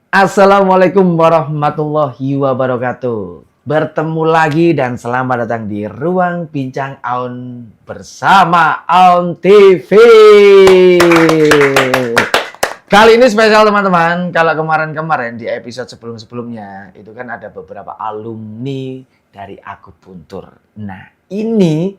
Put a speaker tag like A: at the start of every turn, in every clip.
A: Assalamualaikum warahmatullahi wabarakatuh. Bertemu lagi dan selamat datang di Ruang Bincang Aun bersama Aun TV. Kali ini spesial teman-teman. Kalau kemarin-kemarin di episode sebelum-sebelumnya itu kan ada beberapa alumni dari Akupuntur. Nah, ini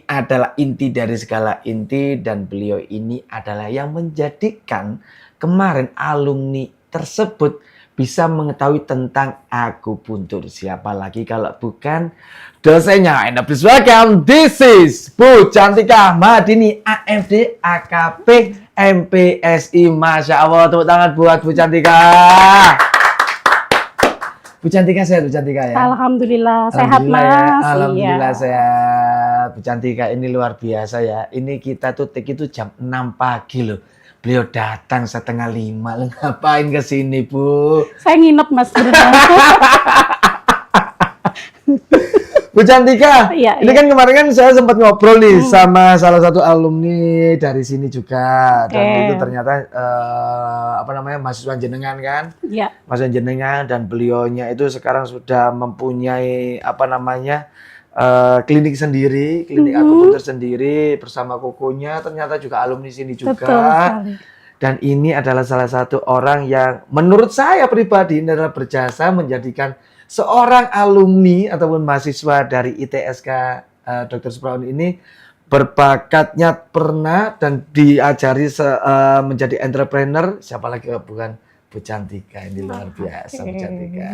A: adalah inti dari segala inti dan beliau ini adalah yang menjadikan kemarin alumni tersebut bisa mengetahui tentang akupuntur. Siapa lagi kalau bukan dosennya. And please welcome, this is Bu Cantika Madini AMD AKP MPSI. Masya Allah, tepuk tangan buat Bu Cantika. Bu Cantika sehat, Bu Cantika ya?
B: Alhamdulillah sehat Mas.
A: Ya. Alhamdulillah sehat. Bu Cantika ini luar biasa ya. Ini kita tuh take itu jam 6 pagi loh. Beliau datang 4:30. Lu ngapain ke sini, Bu?
B: Saya nginep Mas.
A: Bu Cantika, ini kan kemarin kan saya sempat ngobrol nih sama salah satu alumni dari sini juga. Dan itu ternyata mahasiswa jenengan kan?
B: Iya.
A: Mahasiswa jenengan dan beliaunya itu sekarang sudah mempunyai klinik sendiri, klinik akupuntur sendiri bersama kokonya, ternyata juga alumni sini juga.
B: Betul sekali.
A: Dan ini adalah salah satu orang yang menurut saya pribadi adalah berjasa menjadikan seorang alumni ataupun mahasiswa dari ITSK Dr. Supraun ini berbakatnya pernah dan diajari menjadi entrepreneur. Siapa lagi bukan Bu Cantika, ini luar biasa. Bu Cantika.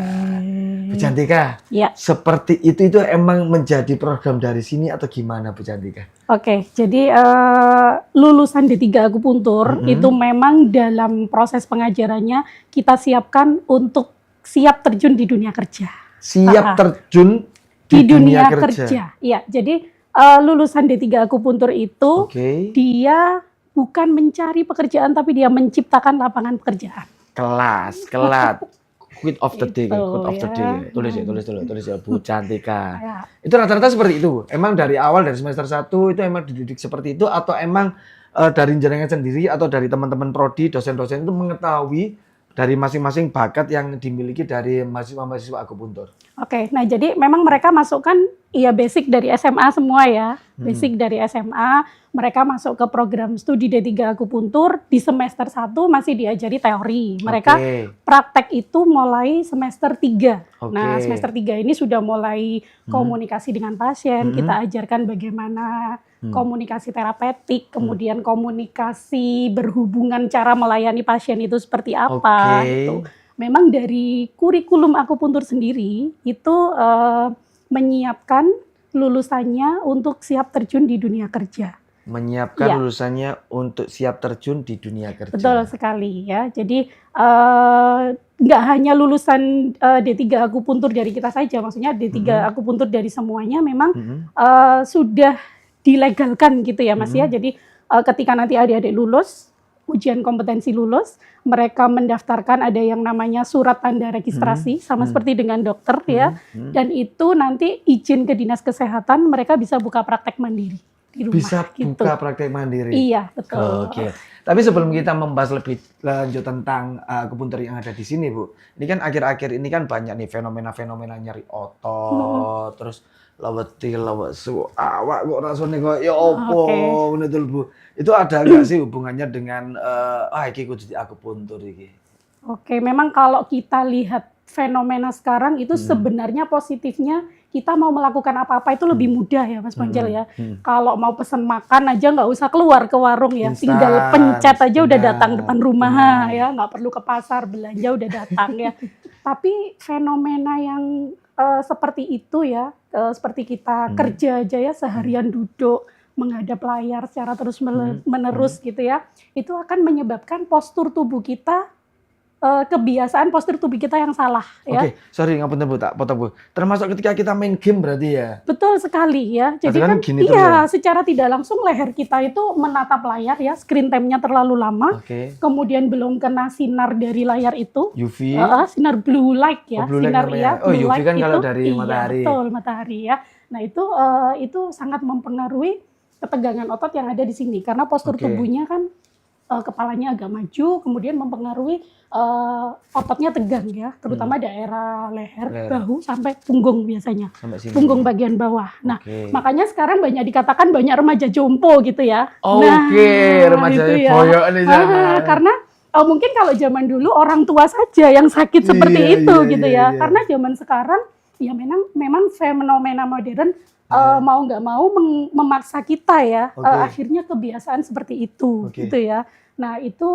A: Bu Cantika,
B: ya.
A: Seperti itu emang menjadi program dari sini atau gimana Bu Cantika?
B: Oke, jadi lulusan D3 Akupuntur itu memang dalam proses pengajarannya kita siapkan untuk siap terjun di dunia kerja.
A: Siap terjun di dunia kerja.
B: Iya, jadi lulusan D3 Akupuntur itu dia bukan mencari pekerjaan tapi dia menciptakan lapangan pekerjaan.
A: Kelas. Quit of the day. Tulis ya Bu Cantika. Ya. Itu rata-rata seperti itu. Emang dari awal dari semester 1 itu emang dididik seperti itu atau emang dari jenengan sendiri atau dari teman-teman prodi, dosen-dosen itu mengetahui dari masing-masing bakat yang dimiliki dari mahasiswa-mahasiswa akupuntur.
B: Oke, nah jadi memang mereka masukkan ya basic dari SMA semua ya. Basic dari SMA, mereka masuk ke program studi D3 Akupuntur di semester 1 masih diajari teori. Mereka praktek itu mulai semester 3. Nah, semester 3 ini sudah mulai komunikasi dengan pasien, kita ajarkan bagaimana komunikasi terapeutik, kemudian komunikasi berhubungan cara melayani pasien itu seperti apa gitu. Memang dari kurikulum akupuntur sendiri itu menyiapkan lulusannya untuk siap terjun di dunia kerja.
A: Menyiapkan lulusannya untuk siap terjun di dunia kerja.
B: Betul sekali ya. Jadi nggak hanya lulusan D3 Akupuntur dari kita saja, maksudnya D3 Akupuntur dari semuanya memang sudah dilegalkan gitu ya Mas ya. Jadi ketika nanti adik-adik lulus, ujian kompetensi lulus, mereka mendaftarkan ada yang namanya surat tanda registrasi, sama seperti dengan dokter ya. Dan itu nanti izin ke dinas kesehatan, mereka bisa buka praktek mandiri di rumah.
A: Bisa buka praktek mandiri?
B: Iya, betul.
A: Oke. Tapi sebelum kita membahas lebih lanjut tentang akupuntur yang ada di sini Bu, ini kan akhir-akhir ini kan banyak nih fenomena-fenomena nyeri otot, terus lewat su awak kok rasane kok ya opo ngono to Bu. Itu ada enggak sih hubungannya dengan iki kudu di akupuntur iki?
B: Oke, memang kalau kita lihat fenomena sekarang itu sebenarnya positifnya kita mau melakukan apa-apa itu lebih mudah ya Mas Panjel ya. Kalau mau pesan makan aja nggak usah keluar ke warung ya, tinggal pencet aja udah datang depan rumah ya, nggak perlu ke pasar belanja udah datang ya. Tapi fenomena yang seperti itu ya, seperti kita kerja aja ya seharian duduk menghadap layar secara terus menerus gitu ya, itu akan menyebabkan postur tubuh kita kebiasaan postur tubuh kita yang salah ya.
A: Oke, sorry ngapunten Bu, tak potong Bu. Termasuk ketika kita main game berarti ya?
B: Betul sekali ya. Jadi kan secara tidak langsung leher kita itu menatap layar ya, screen time-nya terlalu lama. Kemudian belum kena sinar dari layar itu.
A: UV.
B: Sinar blue light ya.
A: Blue
B: sinar
A: light
B: ya.
A: Blue UV kan kalau dari matahari.
B: Betul, matahari ya. Nah, itu sangat mempengaruhi ketegangan otot yang ada di sini karena postur tubuhnya kan kepalanya agak maju, kemudian mempengaruhi ototnya tegang ya, terutama daerah leher, bahu sampai punggung biasanya,
A: Sampai sini.
B: punggung bagian bawah. Nah,
A: Oke.
B: makanya sekarang banyak dikatakan banyak remaja jompo gitu ya.
A: Oke, remaja
B: itu ya.
A: boyok di sana.
B: Karena mungkin kalau zaman dulu orang tua saja yang sakit seperti
A: Iya,
B: itu
A: iya,
B: gitu
A: iya,
B: ya.
A: iya.
B: Karena zaman sekarang ya memang fenomena modern mau nggak mau memaksa kita ya,
A: Oke.
B: akhirnya kebiasaan seperti itu
A: Oke.
B: gitu ya. Nah itu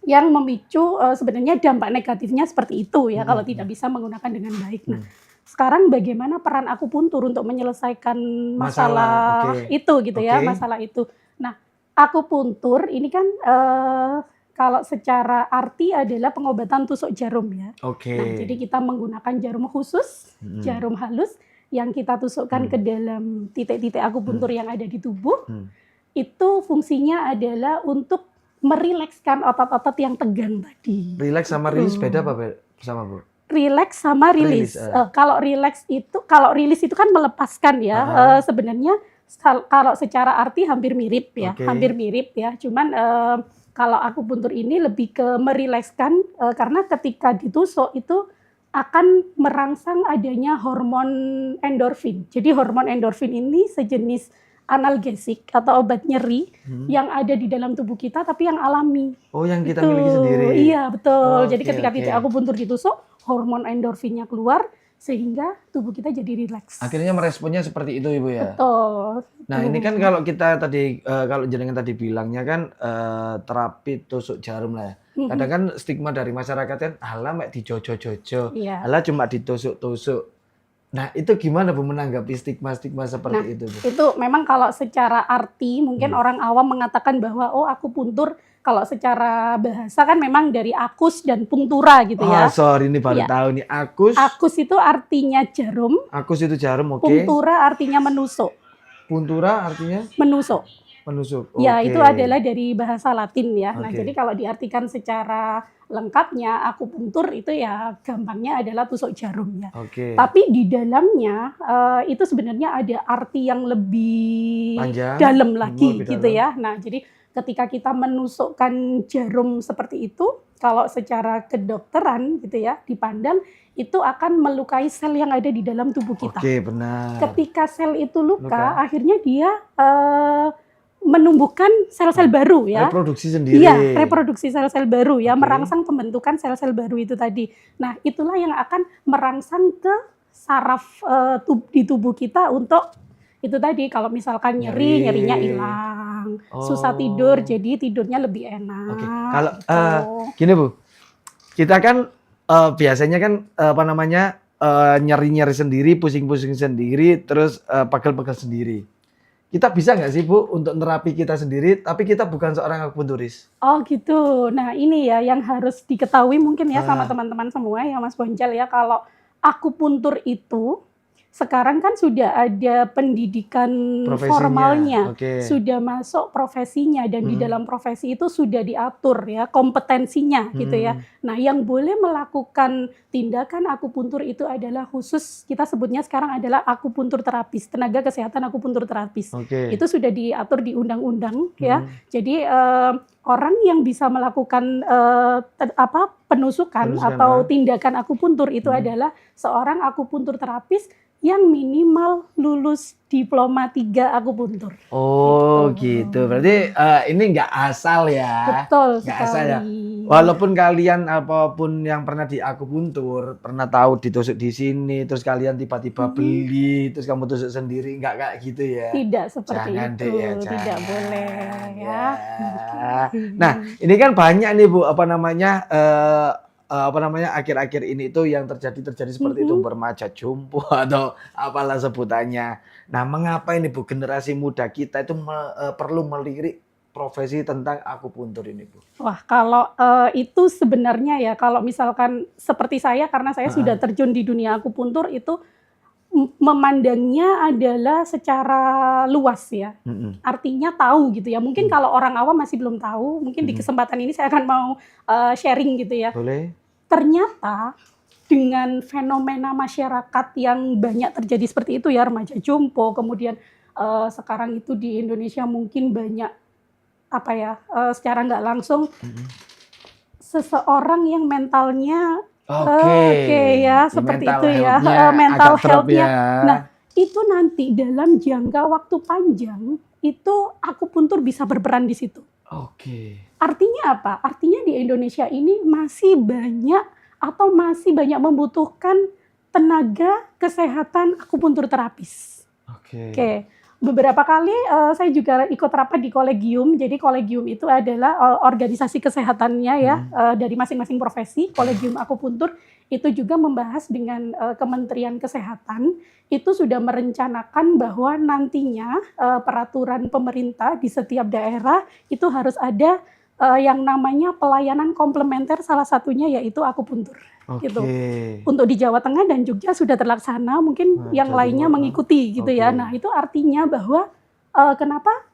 B: yang memicu sebenarnya dampak negatifnya seperti itu ya, kalau tidak bisa menggunakan dengan baik. Nah, sekarang bagaimana peran akupuntur untuk menyelesaikan masalah
A: Oke.
B: itu gitu ya,
A: Oke.
B: masalah itu. Nah, akupuntur ini kan kalau secara arti adalah pengobatan tusuk jarum ya.
A: Oke.
B: Nah, jadi kita menggunakan jarum khusus, jarum halus yang kita tusukkan ke dalam titik-titik akupuntur yang ada di tubuh. Itu fungsinya adalah untuk merilekskan otot-otot yang tegang tadi.
A: Relax sama rilis beda apa sama Bu?
B: Relax sama rilis. Kalau rilis itu kan melepaskan ya. Sebenarnya kalau secara arti hampir mirip ya, hampir mirip ya. Cuman kalau akupuntur ini lebih ke merilekskan karena ketika ditusuk itu akan merangsang adanya hormon endorfin. Jadi hormon endorfin ini sejenis analgesik atau obat nyeri yang ada di dalam tubuh kita tapi yang alami.
A: Oh, yang kita miliki sendiri.
B: Iya, betul. Jadi
A: Oke,
B: ketika titik akupuntur ditusuk, hormon endorfinnya keluar sehingga tubuh kita jadi rileks.
A: Akhirnya meresponnya seperti itu Ibu ya.
B: Betul.
A: Nah, ini kan kalau kita tadi kalau jenengan tadi bilangnya kan terapi tusuk jarum lah ya. Kadang kan stigma dari masyarakat kan halah mek dijojo-jojo. Halah cuma ditusuk-tusuk. Nah, itu gimana Bu menanggapi stigma-stigma seperti itu Bu?
B: Itu memang kalau secara arti mungkin orang awam mengatakan bahwa oh akupuntur kalau secara bahasa kan memang dari akus dan punktura gitu ya.
A: Sorry ini baru tahu nih akus.
B: Akus itu artinya jarum.
A: Akus itu jarum, oke.
B: Punktura artinya menusuk.
A: Puntura artinya?
B: Menusuk.
A: Menusuk.
B: Ya, itu adalah dari bahasa Latin ya. Nah,
A: Oke.
B: jadi kalau diartikan secara lengkapnya akupuntur itu ya gampangnya adalah tusuk jarum ya.
A: Oke.
B: Tapi di dalamnya itu sebenarnya ada arti yang lebih
A: Panjang,
B: dalam lagi
A: lebih
B: gitu ya. Nah, jadi ketika kita menusukkan jarum seperti itu, kalau secara kedokteran gitu ya dipandang itu akan melukai sel yang ada di dalam tubuh kita.
A: Oke, benar.
B: Ketika sel itu luka. Akhirnya dia menumbuhkan sel-sel baru ya.
A: Reproduksi sendiri.
B: Iya, reproduksi sel-sel baru ya, merangsang pembentukan sel-sel baru itu tadi. Nah, itulah yang akan merangsang ke saraf di tubuh kita untuk itu tadi kalau misalkan nyerinya hilang, susah tidur jadi tidurnya lebih enak.
A: Oke. Kalau gini Bu, kita kan biasanya kan nyeri-nyeri sendiri, pusing-pusing sendiri, terus pegel-pegel sendiri. Kita bisa nggak sih Bu untuk terapi kita sendiri, tapi kita bukan seorang akupunturis?
B: Oh gitu. Nah ini ya yang harus diketahui mungkin ya sama teman-teman semua ya Mas Bonjal ya, kalau akupuntur itu sekarang kan sudah ada pendidikan formalnya, sudah masuk profesinya dan di dalam profesi itu sudah diatur ya kompetensinya gitu ya. Nah yang boleh melakukan tindakan akupuntur itu adalah khusus kita sebutnya sekarang adalah akupuntur terapis, tenaga kesehatan akupuntur terapis. Itu sudah diatur di undang-undang ya. Jadi orang yang bisa melakukan penusukan atau tindakan akupuntur itu adalah seorang akupuntur terapis yang minimal lulus diploma 3 akupuntur.
A: Oh gitu. Berarti ini nggak asal ya.
B: Betul
A: nggak
B: sekali.
A: asal ya. Walaupun kalian apapun yang pernah di akupuntur, pernah tahu ditusuk di sini, terus kalian tiba-tiba beli, terus kamu tusuk sendiri, nggak kayak gitu ya.
B: Tidak seperti
A: jangan
B: itu.
A: Deh ya, jangan.
B: Tidak boleh ya.
A: Nah, ini kan banyak nih Bu, akhir-akhir ini itu yang terjadi seperti itu, bermaca jompo atau apalah sebutannya. Nah, mengapa ini Bu generasi muda kita itu perlu melirik profesi tentang akupuntur ini Bu?
B: Wah, kalau itu sebenarnya ya kalau misalkan seperti saya karena saya sudah terjun di dunia akupuntur itu memandangnya adalah secara luas ya. Artinya tahu gitu ya. Mungkin kalau orang awam masih belum tahu, mungkin di kesempatan ini saya akan mau sharing gitu ya.
A: Boleh.
B: Ternyata dengan fenomena masyarakat yang banyak terjadi seperti itu ya, remaja jompo, kemudian sekarang itu di Indonesia mungkin banyak secara nggak langsung seseorang yang mentalnya ya
A: Di
B: seperti
A: mental
B: itu ya,
A: health-nya
B: mental
A: agak drop
B: health-nya.
A: ya.
B: Nah, itu nanti dalam jangka waktu panjang itu akupuntur bisa berperan di situ.
A: Oke.
B: Artinya apa? Artinya di Indonesia ini masih banyak membutuhkan tenaga kesehatan akupuntur terapis. Oke. Beberapa kali saya juga ikut rapat di kolegium. Jadi kolegium itu adalah organisasi kesehatannya ya dari masing-masing profesi. Kolegium akupuntur itu juga membahas dengan Kementerian Kesehatan. Itu sudah merencanakan bahwa nantinya peraturan pemerintah di setiap daerah itu harus ada yang namanya pelayanan komplementer, salah satunya yaitu akupuntur. Gitu. Untuk di Jawa Tengah dan Jogja sudah terlaksana, mungkin yang lainnya mengikuti gitu ya. Nah, itu artinya bahwa kenapa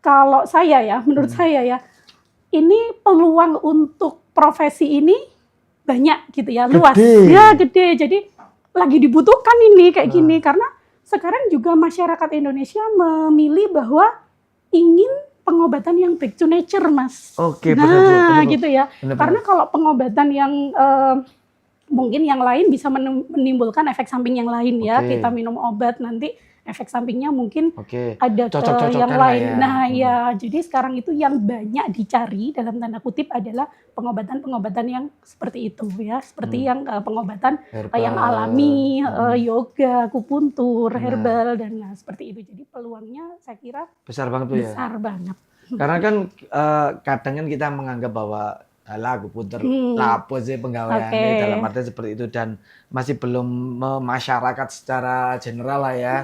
B: kalau saya ya, menurut saya ya, ini peluang untuk profesi ini banyak gitu ya, luas. Ya, gede. Jadi lagi dibutuhkan ini kayak gini karena sekarang juga masyarakat Indonesia memilih bahwa ingin pengobatan yang back to nature, Mas. Benar, gitu ya. Karena kalau pengobatan yang mungkin yang lain bisa menimbulkan efek samping yang lain ya. Kita minum obat nanti efek sampingnya mungkin ada ke yang lain. Nah, ya, jadi sekarang itu yang banyak dicari dalam tanda kutip adalah pengobatan-pengobatan yang seperti itu ya, seperti yang pengobatan yang alami, yoga, akupuntur, herbal dan seperti itu. Jadi peluangnya saya kira
A: besar banget tuh ya.
B: Besar banget.
A: Karena kan kadang kan kita menganggap bahwa akupuntur lapo sih penggaweannya dalam arti seperti itu dan masih belum masyarakat secara general lah ya.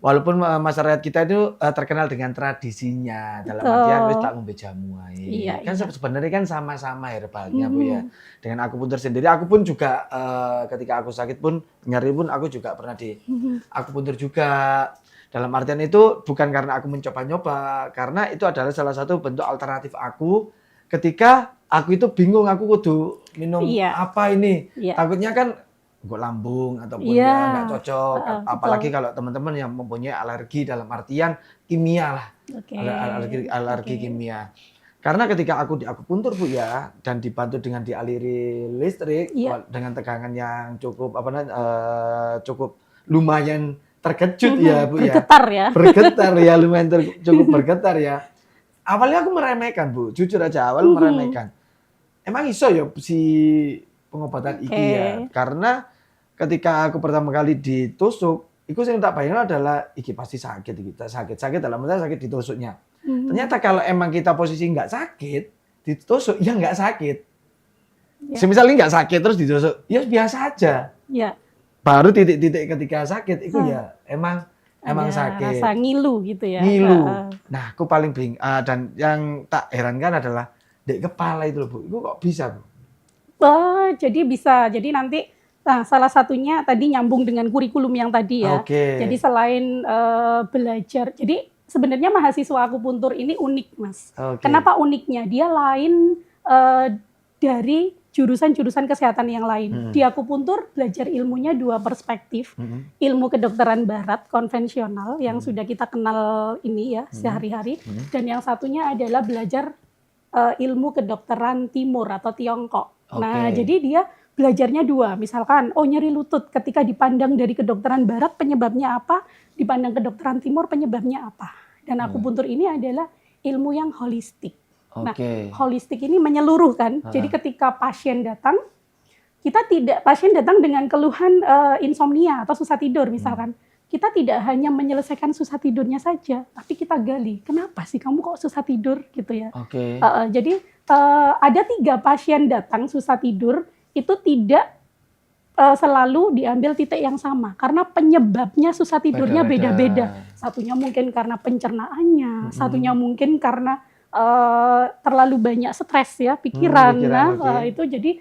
A: Walaupun masyarakat kita itu terkenal dengan tradisinya dalam artian wis tak ngombe jamu ae. Kan sebenarnya kan sama-sama herbalnya Bu ya. Dengan akupuntur sendiri aku pun juga ketika aku sakit pun nyari pun aku juga pernah di akupuntur juga. Dalam artian itu bukan karena aku mencoba-nyoba, karena itu adalah salah satu bentuk alternatif aku ketika aku itu bingung aku kudu minum apa ini. Takutnya kan kok lambung ataupun ya nggak cocok. Apalagi kalau teman-teman yang mempunyai alergi dalam artian kimia lah. Alergi kimia. Karena ketika aku di akupuntur Bu ya dan dibantu dengan dialiri listrik dengan tegangan yang cukup cukup lumayan terkejut ya Bu ya. Bergetar ya lumayan cukup bergetar ya. Awalnya aku meremehkan Bu, jujur aja awal meremehkan. Emang iso ya si pengobatan iki ya. Karena ketika aku pertama kali ditusuk, itu yang tak bayangkan adalah iki pasti sakit kita sakit dalam arti sakit ditusuknya. Ternyata kalau emang kita posisi nggak sakit, ditusuk ya nggak sakit. Misalnya nggak sakit terus ditusuk, ya biasa aja. Baru titik-titik ketika sakit itu ya emang sakit.
B: Rasa ngilu gitu ya.
A: Ngilu. Nah, aku paling bingung dan yang tak herankan adalah di kepala itu loh Bu. Itu kok bisa Bu?
B: Jadi bisa. Jadi nanti salah satunya tadi nyambung dengan kurikulum yang tadi ya. Jadi selain belajar, jadi sebenarnya mahasiswa akupuntur ini unik Mas. Kenapa uniknya? Dia lain dari jurusan-jurusan kesehatan yang lain. Di akupuntur belajar ilmunya dua perspektif. Ilmu kedokteran barat konvensional yang sudah kita kenal ini ya sehari-hari. Dan yang satunya adalah belajar ilmu kedokteran timur atau Tiongkok. Nah, jadi dia belajarnya dua. Misalkan, nyeri lutut ketika dipandang dari kedokteran barat penyebabnya apa, dipandang kedokteran timur penyebabnya apa. Dan akupuntur ini adalah ilmu yang holistik. Nah, holistik ini menyeluruh kan. Jadi ketika pasien datang dengan keluhan insomnia atau susah tidur misalkan. Kita tidak hanya menyelesaikan susah tidurnya saja, tapi kita gali. Kenapa sih kamu kok susah tidur gitu ya? Jadi ada 3 pasien datang susah tidur itu tidak selalu diambil titik yang sama karena penyebabnya susah tidurnya beda-beda. Satunya mungkin karena pencernaannya, satunya mungkin karena terlalu banyak stres ya pikiran. Itu jadi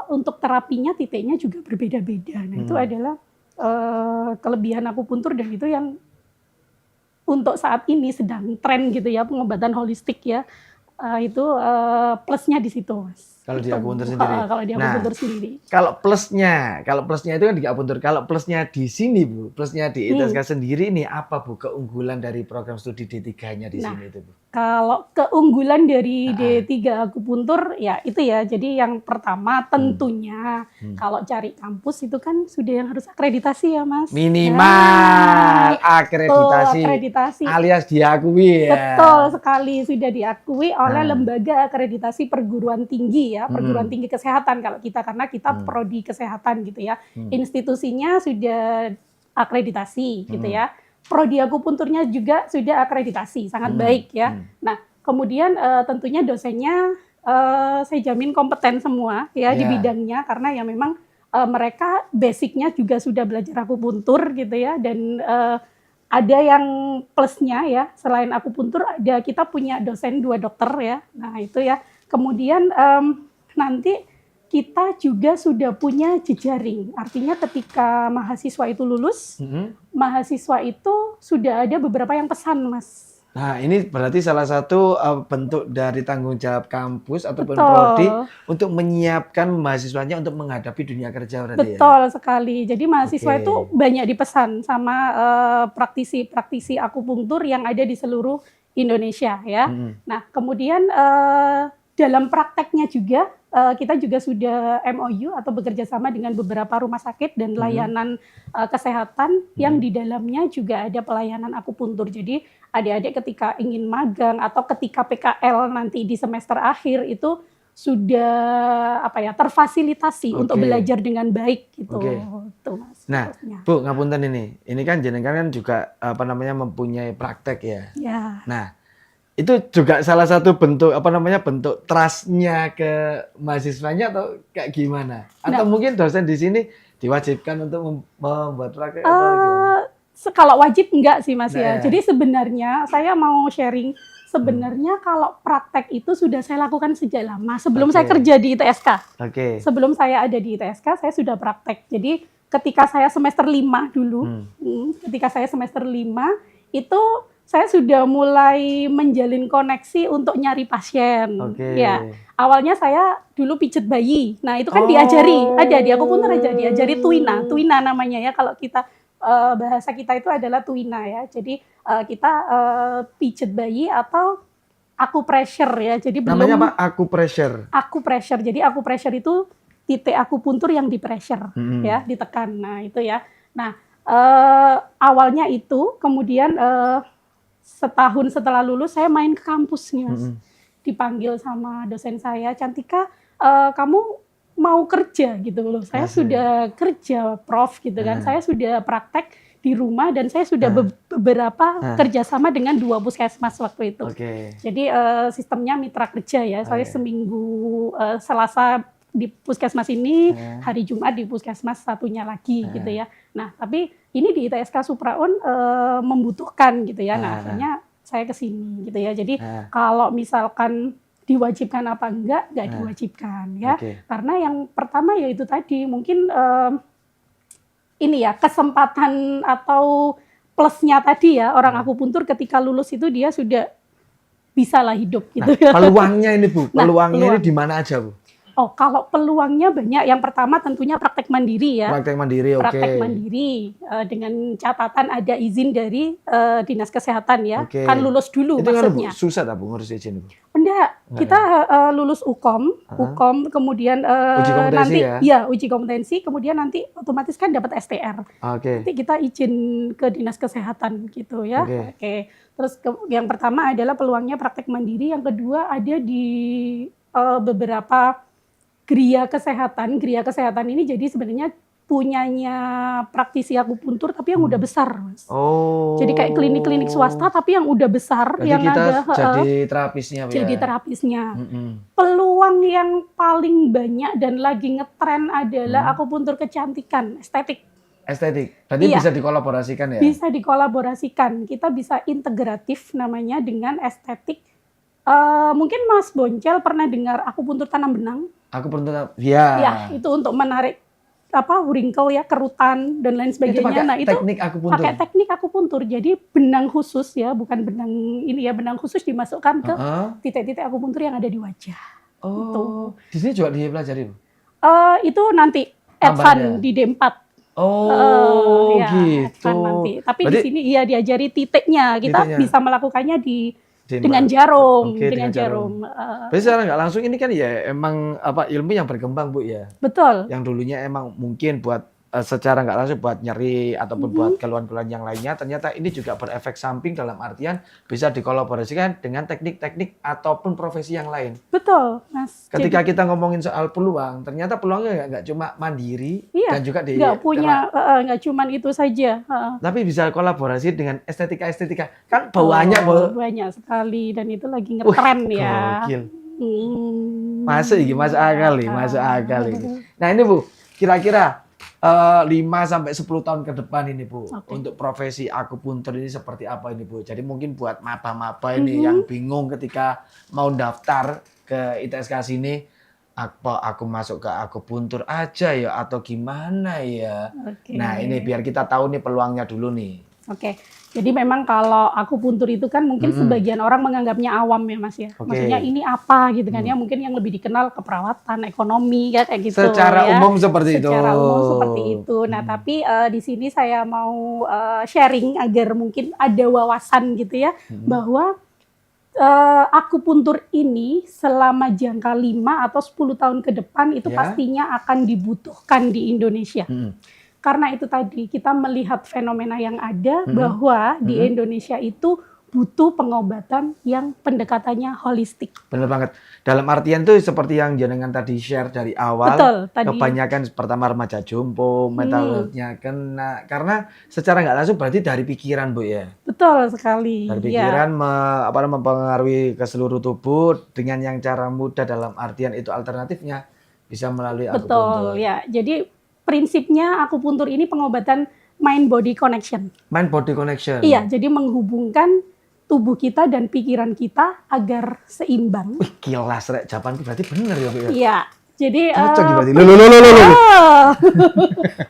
B: untuk terapinya titiknya juga berbeda-beda. Nah itu adalah kelebihan akupuntur dan itu yang untuk saat ini sedang tren gitu ya pengobatan holistik ya. Itu plusnya di situ Mas.
A: Kalau di
B: Gitu.
A: akupuntur sendiri.
B: Kalau di
A: Nah,
B: akupuntur sendiri.
A: kalau plusnya itu kan di akupuntur. Kalau plusnya di sini Bu, plusnya di ITSK sendiri ini apa Bu keunggulan dari program studi D3-nya di
B: Nah,
A: sini itu Bu?
B: Kalau keunggulan dari
A: Ah.
B: D3 akupuntur ya itu ya. Jadi yang pertama tentunya kalau cari kampus itu kan sudah yang harus akreditasi ya Mas.
A: Minimal akreditasi,
B: akreditasi.
A: alias diakui ya.
B: Betul sekali, sudah diakui oleh
A: Ah.
B: lembaga akreditasi perguruan tinggi ya, perguruan tinggi kesehatan kalau kita, karena kita prodi kesehatan gitu ya. Institusinya sudah akreditasi gitu ya. Prodi akupunturnya juga sudah akreditasi, sangat baik ya. Nah, kemudian tentunya dosennya saya jamin kompeten semua ya di bidangnya, karena ya memang mereka basicnya juga sudah belajar akupuntur gitu ya, dan ada yang plusnya ya, selain akupuntur ada kita punya dosen 2 dokter ya. Nah, itu ya. Kemudian nanti kita juga sudah punya jejaring. Artinya ketika mahasiswa itu lulus, mahasiswa itu sudah ada beberapa yang pesan, Mas.
A: Nah, ini berarti salah satu bentuk dari tanggung jawab kampus ataupun
B: Betul.
A: prodi untuk menyiapkan mahasiswanya untuk menghadapi dunia kerja berarti ya.
B: Betul sekali. Jadi mahasiswa
A: Oke.
B: itu banyak dipesan sama praktisi-praktisi akupunktur yang ada di seluruh Indonesia ya. Nah, kemudian dalam prakteknya juga kita juga sudah MOU atau bekerja sama dengan beberapa rumah sakit dan layanan kesehatan yang di dalamnya juga ada pelayanan akupuntur. Jadi adik-adik ketika ingin magang atau ketika PKL nanti di semester akhir itu sudah terfasilitasi untuk belajar dengan baik gitu. Tuh, Mas.
A: Nah,
B: maksudnya.
A: Bu, ngapunten ini kan jenengan kan juga mempunyai praktek ya.
B: Ya.
A: Nah, itu juga salah satu bentuk bentuk trust-nya ke mahasiswanya atau kayak gimana? Atau mungkin dosen di sini diwajibkan untuk membuat praktek atau gimana?
B: Kalau wajib enggak sih Mas
A: Nah,
B: ya. Jadi sebenarnya saya mau sharing, sebenarnya kalau praktek itu sudah saya lakukan sejak lama sebelum saya kerja di ITSK. Sebelum saya ada di ITSK saya sudah praktek. Jadi ketika saya semester 5 dulu, ketika saya semester 5 itu saya sudah mulai menjalin koneksi untuk nyari pasien. Ya, awalnya saya dulu pijet bayi. Nah, itu kan diajari, ada di akupuntur aja diajari tuina namanya ya. Kalau kita bahasa kita itu adalah tuina ya. Jadi kita pijet bayi atau acupressure ya. Jadi
A: namanya apa? Acupressure.
B: Acupressure. Jadi acupressure itu titik akupuntur yang di pressure ya, ditekan. Nah, itu ya. Nah, awalnya itu kemudian setahun setelah lulus saya main ke kampus nih Mas. Dipanggil sama dosen saya, Cantika, kamu mau kerja gitu loh. Saya sudah kerja Prof gitu kan. Saya sudah praktek di rumah dan saya sudah beberapa kerjasama dengan 2 puskesmas waktu itu. Jadi sistemnya mitra kerja ya. Saya seminggu Selasa di puskesmas ini, hari Jumat di puskesmas satunya lagi gitu ya. Nah, tapi ini di ITSK Supraun membutuhkan gitu ya. Nah, akhirnya saya ke sini gitu ya. Jadi kalau misalkan diwajibkan apa enggak diwajibkan ya. Karena yang pertama ya itu tadi mungkin ini ya kesempatan atau plusnya tadi ya, orang akupuntur ketika lulus itu dia sudah bisa lah hidup gitu.
A: Peluangnya ini Bu, peluangnya ini di mana aja Bu?
B: Oh, kalau peluangnya banyak. Yang pertama tentunya praktek mandiri ya.
A: Praktek mandiri,
B: Praktek mandiri dengan catatan ada izin dari Dinas Kesehatan ya. Kan lulus dulu
A: itu
B: maksudnya.
A: Itu kan Bu, susah tak Bu ngurus izin Bu?
B: Enggak, kita lulus UKOM, kemudian
A: uji kompetensi
B: nanti uji kompetensi, kemudian nanti otomatis kan dapat STR. Nanti kita izin ke Dinas Kesehatan gitu ya. Terus yang pertama adalah peluangnya praktek mandiri, yang kedua ada di beberapa Gria kesehatan ini jadi sebenarnya punyanya praktisi akupuntur tapi yang udah besar, Mas. Jadi kayak klinik-klinik swasta tapi yang udah besar.
A: Jadi
B: yang
A: kita
B: ada
A: jadi terapisnya.
B: Jadi terapisnya. Peluang yang paling banyak dan lagi ngetren adalah akupuntur kecantikan, estetik.
A: Berarti bisa dikolaborasikan ya?
B: Bisa dikolaborasikan. Kita bisa integratif namanya dengan estetik. Mungkin Mas Boncel pernah dengar akupuntur tanam benang?
A: Akupuntur,
B: ya. Itu untuk menarik wrinkle ya, kerutan dan lain sebagainya.
A: Itu teknik akupuntur.
B: Pakai teknik akupuntur. Jadi benang khusus ya, bukan benang ini ya, benang khusus dimasukkan ke titik-titik akupuntur yang ada di wajah.
A: Oh, di sini juga dipelajari, Bu?
B: Itu nanti
A: Tambahnya.
B: advance di D4.
A: Oh,
B: Ya,
A: gitu.
B: advance nanti. Tapi
A: Berarti
B: di sini iya diajari titiknya. Kita
A: titiknya
B: bisa melakukannya
A: D4.
B: dengan jarum,
A: Oke, dengan
B: jarum.
A: jarum. Berarti secara nggak langsung ini kan ya emang ilmu yang berkembang, Bu, ya.
B: Betul.
A: Yang dulunya emang mungkin buat secara nggak langsung buat nyeri ataupun buat keluhan-keluhan yang lainnya, ternyata ini juga berefek samping dalam artian bisa dikolaborasikan dengan teknik-teknik ataupun profesi yang lain.
B: Betul, Mas.
A: Ketika kita ngomongin soal peluang, ternyata peluangnya nggak cuma mandiri
B: Iya,
A: dan juga
B: nggak cuman itu saja.
A: tapi bisa kolaborasi dengan estetika-estetika. Kan banyak, Bu.
B: Banyak sekali dan itu lagi ngetren ya.
A: Gokil.
B: Masuk
A: Masuk akal ini. Nah ini, Bu, kira-kira 5-10 tahun ke depan ini, Bu, untuk profesi akupuntur ini seperti apa ini, Bu? Jadi mungkin buat maba-maba ini yang bingung ketika mau daftar ke ITSK sini, apa aku masuk ke akupuntur aja ya atau gimana ya? Nah ini biar kita tahu nih peluangnya dulu nih.
B: Oke, jadi memang kalau akupuntur itu kan mungkin sebagian orang menganggapnya awam ya, Mas ya. Maksudnya ini apa gitu kan ya, mungkin yang lebih dikenal keperawatan, ekonomi ya kayak gitu.
A: Secara umum seperti itu.
B: Secara umum seperti itu. Nah, tapi di sini saya mau sharing agar mungkin ada wawasan gitu ya, bahwa akupuntur ini selama jangka 5 atau 10 tahun ke depan itu pastinya akan dibutuhkan di Indonesia. Karena itu tadi kita melihat fenomena yang ada bahwa di Indonesia itu butuh pengobatan yang pendekatannya holistik.
A: Benar banget. Dalam artian tuh seperti yang jenengan tadi share dari awal.
B: Betul, tadi.
A: Kebanyakan pertama remaja jompo, mental health-nya kena. Karena secara nggak langsung berarti dari pikiran, Bu, ya.
B: Betul sekali.
A: Dari pikiran mempengaruhi ke seluruh tubuh dengan yang cara mudah dalam artian itu alternatifnya bisa melalui akupuntur.
B: Betul, ya. Jadi prinsipnya akupuntur ini pengobatan mind body connection.
A: Mind body connection.
B: Iya, jadi menghubungkan tubuh kita dan pikiran kita agar seimbang.
A: Wih, kilas rek, jawabanku berarti bener ya, Bu, ya.
B: Iya. Jadi
A: cocok berarti.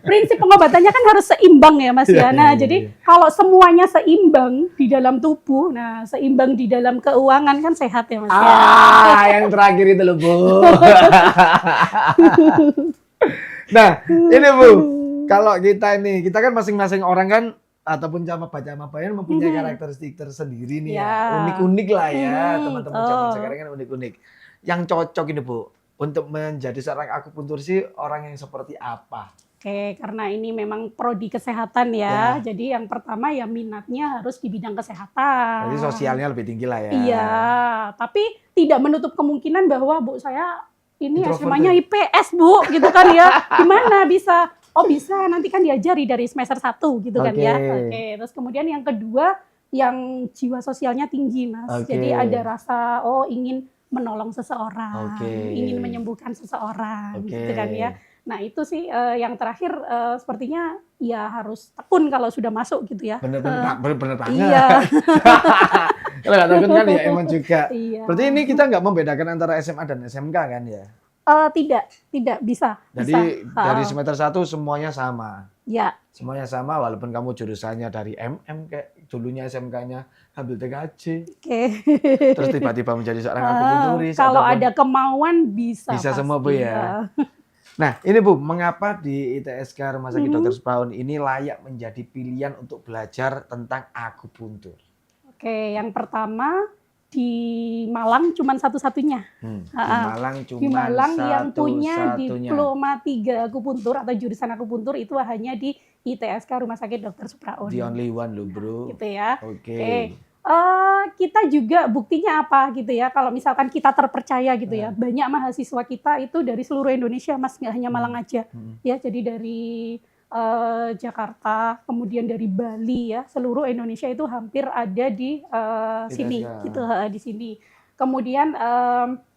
B: Prinsip pengobatannya kan harus seimbang ya, Mas ya. Nah, jadi kalau semuanya seimbang di dalam tubuh, nah seimbang di dalam keuangan kan sehat ya, Mas ya.
A: Yang terakhir itu loh, Bu. Nah, ini, Bu, kalau kita kan masing-masing orang kan ataupun maba mempunyai karakteristik tersendiri nih ya. Unik-unik lah ya, teman-teman zaman sekarang kan unik-unik. Yang cocok ini, Bu, untuk menjadi seorang akupuntursi orang yang seperti apa?
B: Oke, karena ini memang prodi kesehatan ya. Jadi yang pertama ya minatnya harus di bidang kesehatan.
A: Jadi sosialnya lebih tinggi lah ya.
B: Iya, tapi tidak menutup kemungkinan bahwa Bu saya ini SMA-nya IPS, Bu, gitu kan ya. Gimana bisa? Oh bisa, nanti kan diajari dari semester 1 gitu kan ya. Oke, terus kemudian yang kedua, yang jiwa sosialnya tinggi, Mas. Jadi ada rasa, ingin menolong seseorang, ingin menyembuhkan seseorang, gitu kan ya. Nah itu sih yang terakhir sepertinya ya harus tekun kalau sudah masuk gitu ya.
A: Bener banget.
B: Iya.
A: Kalau nggak tekun kan ya emang juga.
B: Iya.
A: Berarti ini kita nggak membedakan antara SMA dan SMK kan ya?
B: Tidak bisa.
A: Jadi dari semester 1 semuanya sama.
B: Ya.
A: Semuanya sama walaupun kamu jurusannya dari MM kayak dulunya SMK-nya ambil TKJ. Terus tiba-tiba menjadi seorang akupunturis.
B: Kalau ada kemauan bisa.
A: Bisa semua, Bu, ya. Nah, ini, Bu, mengapa di ITSK Rumah Sakit Dr. Supraun ini layak menjadi pilihan untuk belajar tentang akupuntur?
B: Oke, yang pertama di Malang cuma satu-satunya.
A: Di Malang
B: yang punya diploma 3 akupuntur atau jurusan akupuntur itu hanya di ITSK Rumah Sakit Dr. Supraun.
A: The only one loh, Bro.
B: Gitu ya.
A: Oke.
B: Kita juga buktinya apa gitu ya, kalau misalkan kita terpercaya gitu ya, banyak mahasiswa kita itu dari seluruh Indonesia, Mas, nggak hanya Malang aja. Ya, jadi dari Jakarta, kemudian dari Bali ya, seluruh Indonesia itu hampir ada di sini gitu, di sini. Kemudian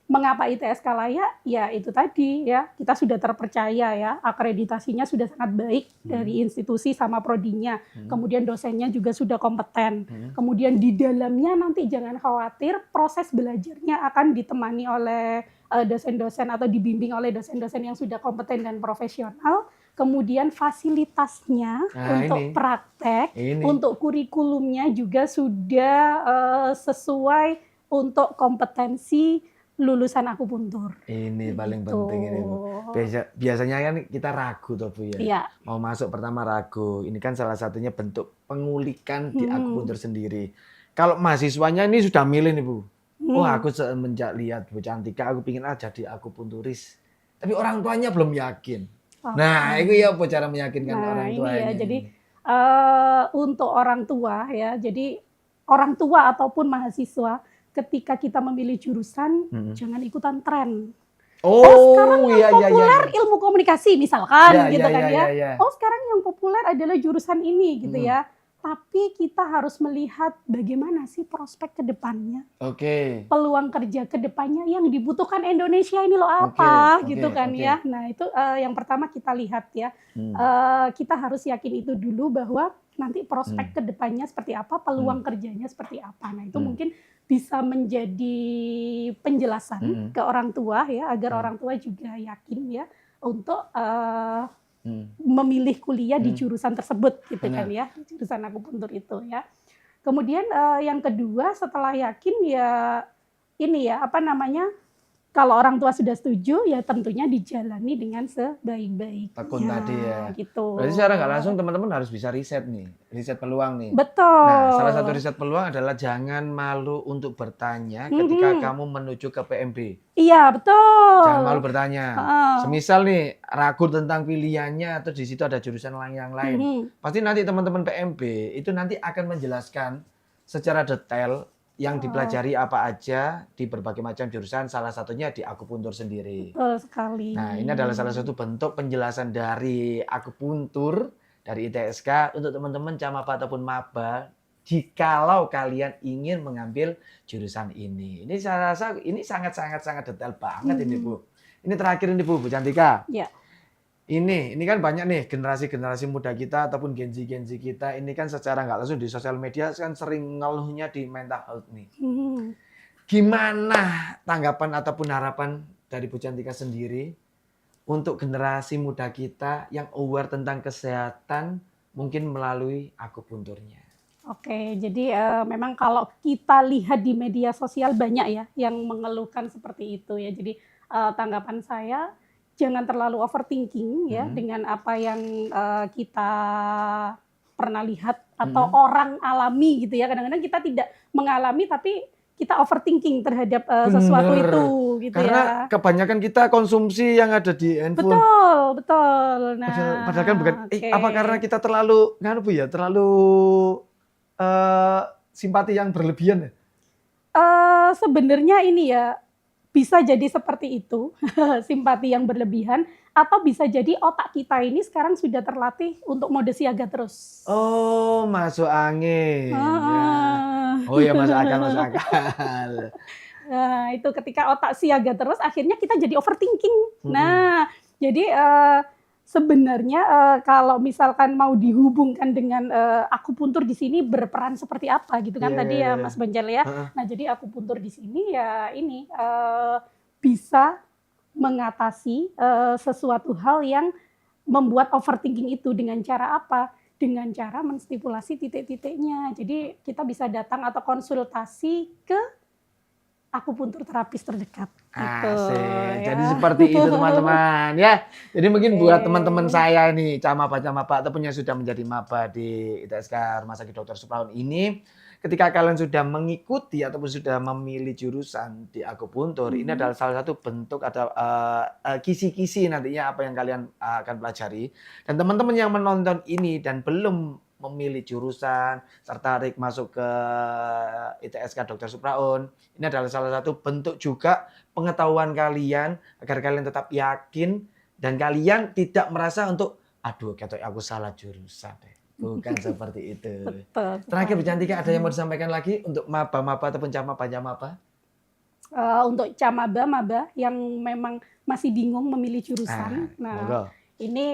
B: mengapa ITSK layak? Ya itu tadi ya, kita sudah terpercaya ya, akreditasinya sudah sangat baik dari institusi sama prodinya. Kemudian dosennya juga sudah kompeten. Kemudian di dalamnya nanti jangan khawatir, proses belajarnya akan ditemani oleh dosen-dosen atau dibimbing oleh dosen-dosen yang sudah kompeten dan profesional. Kemudian fasilitasnya untuk praktek, untuk kurikulumnya juga sudah sesuai untuk kompetensi lulusan akupuntur.
A: Ini paling
B: Gitu.
A: penting ini Bu. Biasanya kan kita ragu tuh Bu ya.
B: Iya.
A: Mau masuk pertama ragu. Ini kan salah satunya bentuk pengulikan di akupuntur sendiri. Kalau mahasiswanya ini sudah milih nih Bu. Oh aku semenjak lihat Bu Cantika aku pingin jadi akupunturis. Tapi orang tuanya belum yakin. Nah itu ya Bu cara meyakinkan orang tuanya.
B: Ini ya, jadi untuk orang tua ya, jadi orang tua ataupun mahasiswa ketika kita memilih jurusan jangan ikutan tren. Sekarang yang populer ilmu komunikasi misalkan gitu kan ya. Sekarang yang populer adalah jurusan ini gitu ya. Tapi kita harus melihat bagaimana sih prospek ke depannya. Peluang kerja ke depannya yang dibutuhkan Indonesia ini loh apa gitu kan ya. Nah, itu yang pertama kita lihat ya. Kita harus yakin itu dulu bahwa nanti prospek ke depannya seperti apa, peluang kerjanya seperti apa. Nah, itu mungkin bisa menjadi penjelasan ke orang tua ya, agar orang tua juga yakin ya untuk memilih kuliah di jurusan tersebut gitu kan ya, jurusan akupuntur itu ya. Kemudian yang kedua setelah yakin ya ini ya apa namanya, kalau orang tua sudah setuju ya tentunya dijalani dengan sebaik-baiknya.
A: Tekun tadi ya.
B: Gitu.
A: Berarti secara nggak langsung teman-teman harus bisa riset nih, riset peluang nih.
B: Betul.
A: Nah, salah satu riset peluang adalah jangan malu untuk bertanya ketika kamu menuju ke PMB.
B: Iya, betul.
A: Jangan malu bertanya. Semisal nih ragu tentang pilihannya atau di situ ada jurusan yang lain. Pasti nanti teman-teman PMB itu nanti akan menjelaskan secara detail yang dipelajari apa aja di berbagai macam jurusan, salah satunya di akupuntur sendiri.
B: Betul sekali.
A: Nah, ini adalah salah satu bentuk penjelasan dari akupuntur dari ITSK untuk teman-teman camapa ataupun maba jikalau kalian ingin mengambil jurusan ini. Ini saya rasa ini sangat detail banget ini Bu. Ini terakhir ini Bu Cantika.
B: Ya.
A: Ini kan banyak nih generasi muda kita ataupun Gen Z kita ini kan secara nggak langsung di sosial media kan sering ngeluhnya di mental health nih. Gimana tanggapan ataupun harapan dari Bu Cantika sendiri untuk generasi muda kita yang aware tentang kesehatan mungkin melalui akupunturnya?
B: Oke, jadi memang kalau kita lihat di media sosial banyak ya yang mengeluhkan seperti itu ya. Jadi tanggapan saya jangan terlalu overthinking ya dengan apa yang kita pernah lihat atau orang alami gitu ya. Kadang-kadang kita tidak mengalami tapi kita overthinking terhadap sesuatu itu gitu.
A: Karena kebanyakan kita konsumsi yang ada di handphone.
B: Betul. Nah,
A: padahal kan bukan apa karena kita terlalu terlalu simpati yang berlebihan ya?
B: Sebenarnya ini ya bisa jadi seperti itu, simpati yang berlebihan, atau bisa jadi otak kita ini sekarang sudah terlatih untuk mode siaga terus.
A: Oh, masuk angin. Ya masuk akal.
B: Nah, itu ketika otak siaga terus, akhirnya kita jadi overthinking. Nah, jadi sebenarnya kalau misalkan mau dihubungkan dengan akupuntur di sini berperan seperti apa gitu kan tadi ya Mas Banjal ya. Nah, jadi akupuntur di sini ya ini bisa mengatasi sesuatu hal yang membuat overthinking itu dengan cara apa? Dengan cara menstipulasi titik-titiknya. Jadi kita bisa datang atau konsultasi ke akupuntur terapis terdekat.
A: Asik. Ya. Jadi seperti itu teman-teman ya. Jadi mungkin buat teman-teman saya nih camapa ataupun yang sudah menjadi maba di ITSK Rumah Sakit Dr. Supraun ini, ketika kalian sudah mengikuti ataupun sudah memilih jurusan di akupuntur, ini adalah salah satu bentuk ada kisi-kisi nantinya apa yang kalian akan pelajari. Dan teman-teman yang menonton ini dan belum memilih jurusan, tertarik masuk ke ITSK Dr. Supraun, ini adalah salah satu bentuk juga pengetahuan kalian agar kalian tetap yakin dan kalian tidak merasa untuk aduh ketok aku salah jurusan deh. Bukan seperti itu.
B: Betul.
A: Terakhir Bu Cantika ada yang mau disampaikan lagi untuk maba-maba ataupun camapa-camapa?
B: Untuk camaba-maba yang memang masih bingung memilih jurusan. Ini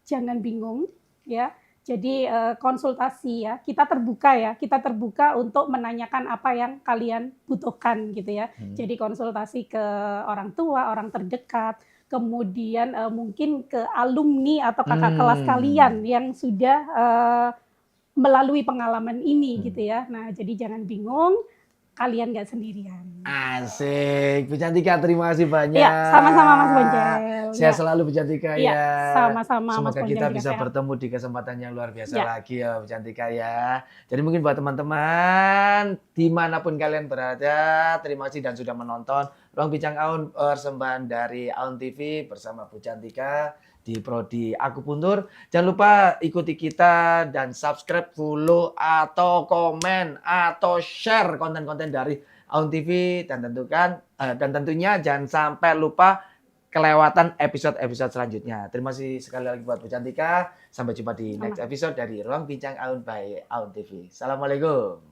B: jangan bingung ya. Jadi konsultasi ya, kita terbuka untuk menanyakan apa yang kalian butuhkan gitu ya. Jadi konsultasi ke orang tua, orang terdekat, kemudian mungkin ke alumni atau kakak kelas kalian yang sudah melalui pengalaman ini gitu ya. Nah, jadi jangan bingung, kalian nggak sendirian.
A: Asik, Bu Cantika, terima kasih banyak.
B: Iya, sama-sama Mas Bonjel.
A: Sehat
B: Ya.
A: selalu Bu Cantika
B: Iya,
A: ya.
B: sama-sama Mas
A: Semoga
B: Bonjel
A: kita
B: juga
A: bisa
B: sehat.
A: bertemu di kesempatan yang luar biasa
B: Ya.
A: lagi ya Bu Cantika ya. Jadi mungkin buat teman-teman dimanapun kalian berada, terima kasih dan sudah menonton Ruang Bincang Aun persembahan dari Aun TV bersama Bu Cantika di Prodi Akupuntur. Jangan lupa ikuti kita dan subscribe, follow, atau komen, atau share konten-konten dari Aun TV dan tentunya jangan sampai lupa kelewatan episode-episode selanjutnya. Terima kasih sekali lagi buat Bu Cantika. Sampai jumpa di next episode dari Ruang Bincang Aun by Aun TV. Assalamualaikum.